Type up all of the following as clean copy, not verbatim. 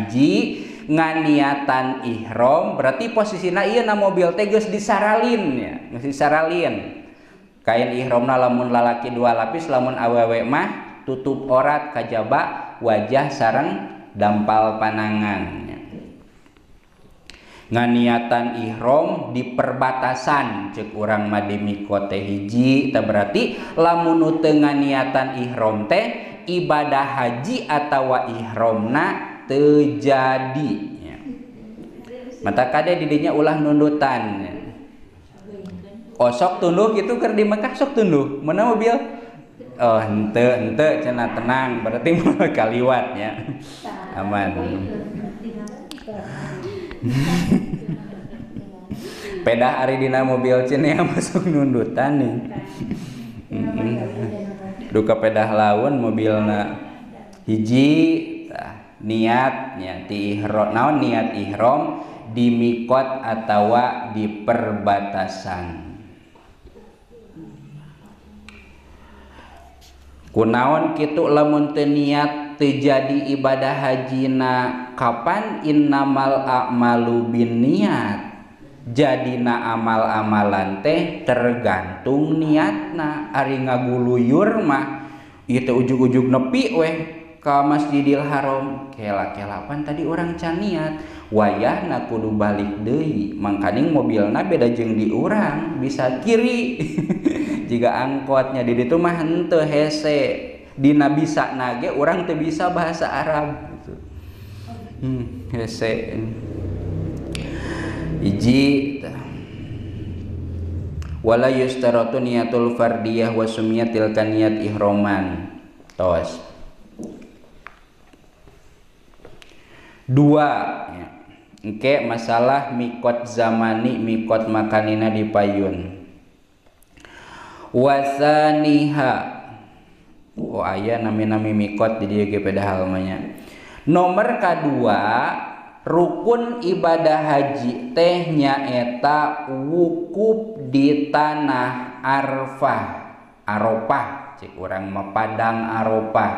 kahiji nganiatan ihram berarti posisina ieu na mobil teh geus disaralin ya, geus disaralin. Kain ihramna lamun lalaki 2 lapis, lamun awewe mah tutup orat kajaba wajah sareng dampal panangan. Nganiatan ihram di perbatasan ceuk urang mah di mikot teh hiji, teh berarti lamun teu nganiatan ihram teh ibadah haji atawa ihramna teu jadi ya. Mata kade di dinya ulah nundutan ya. Oh sok tunduh gitu keur di Mekah sok tunduh mana mobil. Oh henteu cenah tenang berarti mah kaliwat ya. Aman. Pedah ari dina mobil cenah masuk nundutan nih. Duka pedah laun mobilna hiji niatnya ti ihram naon niat ihram di mikot atawa di perbatasan. Kunaon kitu lamun teu niat teu jadi ibadah hajina kapan innamal a'malu binniat. Jadina amal-amalan teh tergantung niatna. Ari ngaguluyur mah ieu teh ujug-ujug nepi weh ka Masjidil Haram. Kela-kelapan tadi orang can niat. Wayahna kudu balik deui. Mangkaning mobilna beda jeung di urang, bisa kiri. Jika angkotnya di ditu mah henteu hese dina bisa nage urang teu bisa bahasa Arab gitu. Hese hiji wala yustaratu niyatul fardiyah wa sumiyatil kaniyat ihroman. Tos 2 ya. Engke masalah mikot zamani mikot makanina di payun. Wasaniha oh aya nami-nami mikot di dieu ge padahal manya. Nomor kadua rukun ibadah haji teh nyaeta wukuf di tanah Arafah cik urang mah padang Arafah.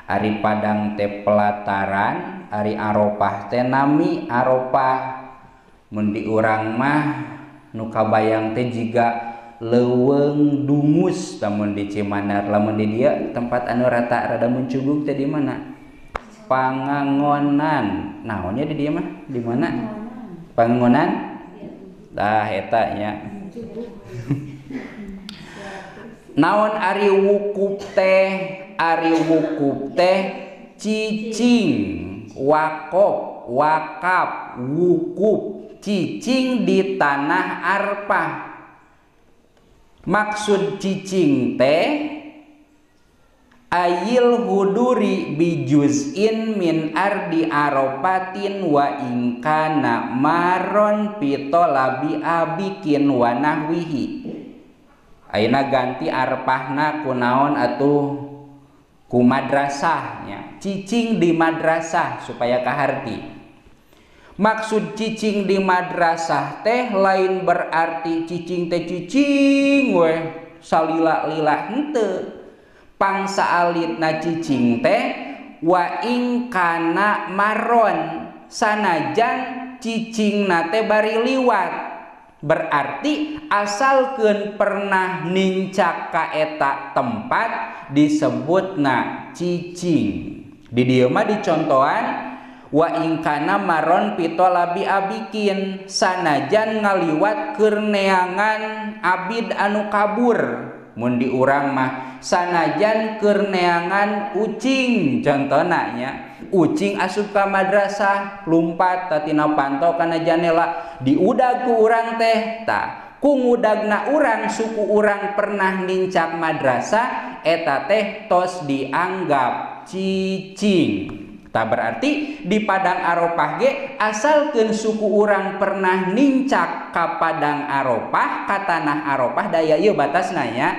Ari padang teh pelataran, ari Arafah teh nami Arafah. Mun di urang mah nu kabayang teh jiga leuweung dungus lamun di Cimanar, lamun di dia tempat anu rata rada muncugug teh di mana? Pangangonan. Naonnya di dia mah? Di mana? Pangangonan? Tah eta nya. Naon ari wukuf teh? Ari wukuf teh cicing, wakaf, wukuf, cicing di tanah Arafah. Maksud cicing teh ayil huduri bijuz'in min ardi Arafatin wa ingkana maron pitolabi abikin wa nahwihi. Ayeuna ganti Arafahna kunaon atuh ku madrasahnya. Cicing di madrasah supaya kaharti. Maksud cicing di madrasah teh lain berarti cicing teh cicing weh salila-lila henteu. Pangsa alitna cicing teh wa ing kana maron sanajan cicingna teh bari liwat. Berarti asalkeun pernah nincak ka eta tempat disebutna cicing. Di dieu mah dicontohan wa ingkana maron pitolabi abikin sanajan ngaliwat keur neangan abid anu kabur. Mun di urang mah sanajan keur neangan ucing contona nya. Ucing asup ka madrasah lumpat tatina panto kana janela diudag ku urang teh tah ku ngudagna urang suku urang pernah nincak madrasah eta teh tos dianggap cicing. Tak berarti di padang Arafah ge asalkeun suku urang pernah nincak ka padang Arafah ka tanah Arafah daya ieu batasna nya.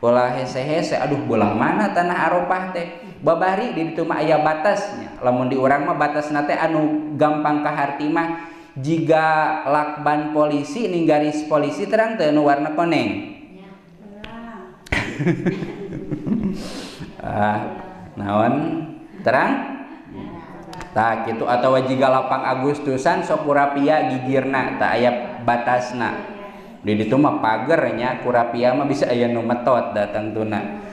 Ulah hese-hese aduh bolang mana tanah Arafah teh. Babari di ditu mah aya batasnya. Lamun di urang mah batasna teh anu gampang kaharti mah jiga lakban polisi ning garis polisi terang teu nu warna koneng. Ya, terang. Naon? Terang? tah kitu atawa jiga lapang Agustusan sok kurapia gigirna tah aya batasna di ditu mah pager nya kurapia mah bisa aya nu metot datang tuna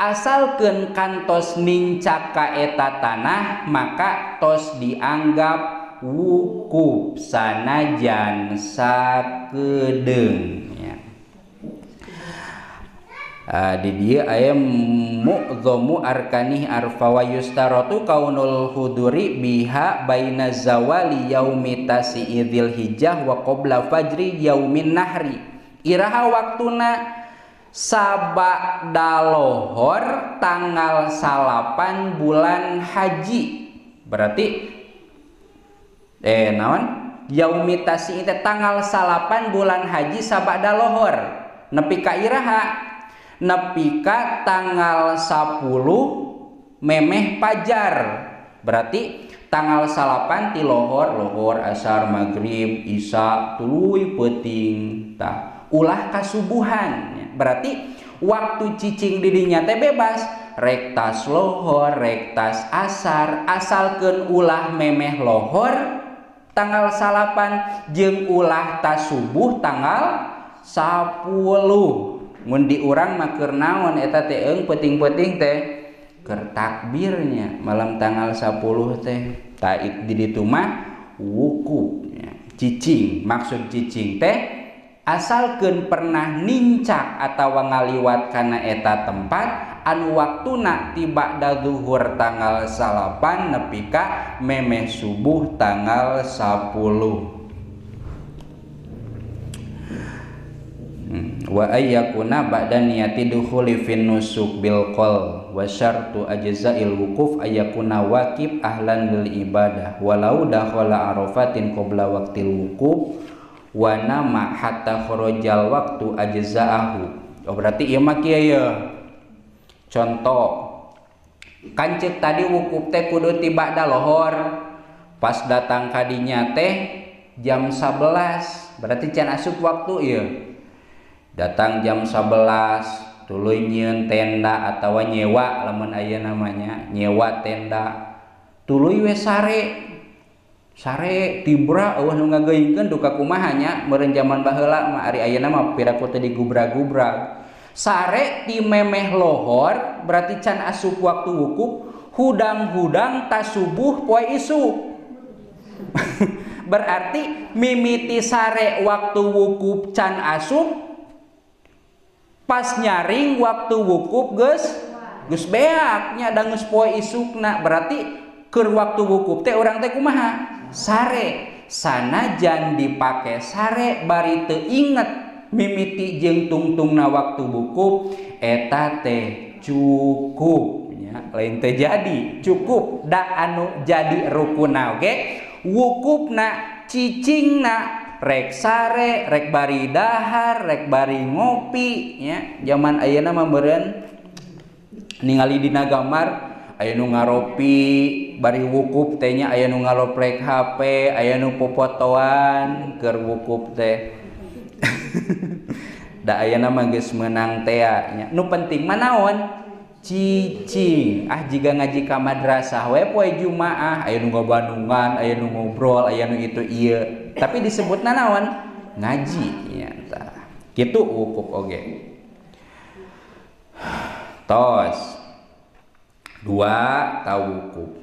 asalkeun kantos nincak ka eta tanah maka tos dianggap wukuf sanajan sakedeung ya. Di dieu aya mu'dhamu arkanih arfa wa yustaratu kaunul huduri biha baina zawali yaumi tasi'idil hijjah wa qabla fajri yaumin nahri iraha waktuna sabada lohor tanggal 8 bulan haji berarti naon yaumi tasi teh tanggal 8 bulan haji sabada lohor nepi ka iraha nepi ka tanggal 10 memeh pajar berarti tanggal 8 ti lohor asar maghrib isya tuluy peuting tah ulah kasubuhan berarti waktu cicing didinya teh bebas rek tas lohor rek tas asar asalkeun ulah memeh lohor tanggal 8 jeung ulah tas subuh tanggal 10 mun di urang mah keur naon eta teh peuting-peuting teh keur takbirnya malam tanggal 10 teh ta di ditu mah wukuf cicing maksud cicing teh asalkeun pernah nincak atawa ngaliwat kana eta tempat anu waktuna tiba da zuhur tanggal 8 nepi ka memeh subuh tanggal 10 wa ayyakuna ba'da niyati dukhuli fin nusuk bil qol wa syartu ajza'il wukuf ayyakuna waqib ahlan lil ibadah walau dakhala arafatin qabla waqtil wukuf wa nama hatta kharajal waktu ajza'ahu. Oh berarti ieu mah kieu ya. Contoh kan ceuk tadi wukuf teh kudu tiba da lohor pas datang kadinya teh jam 11 berarti can asup waktu ieu datang jam 11 tuluy nyieun tenda atawa nyewa lamun aya namanya nyewa tenda tuluy we sare tibra eueuh nu ngageuingkeun duka kumaha nya meureun zaman baheula mah ari ayeuna mah piraku teh digubrag-gubrag sare ti memeh lohor berarti can asup waktu wukuf hudang-hudang tas subuh poe isu berarti mimiti sare waktu wukuf can asup pas nyaring waktu wukuf geus beak nya da geus poe isukna berarti keur waktu wukuf teh urang teh kumaha sare sanajan dipake sare bari teu inget mimiti jeung tungtungna waktu wukuf eta teh cukup nya lain teh jadi cukup da anu jadi rukunna oge wukufna cicingna rek sare rek bari dahar rek bari ngopi nya zaman ayeuna mah meureun ningali dina gambar aya nu ngaropi bari wukuf teh nya aya nu ngaloprek HP aya nu popotoan keur wukuf teh da ayeuna mah geus meunang teh nya nu penting mah naon cicing jiga ngaji ka madrasah we poe Jumaah aya nu ngabandungan aya nu ngobrol aya nu itu ieu tapi disebutna naon ngaji nya tah kitu wukuf oge tos dua tawukuf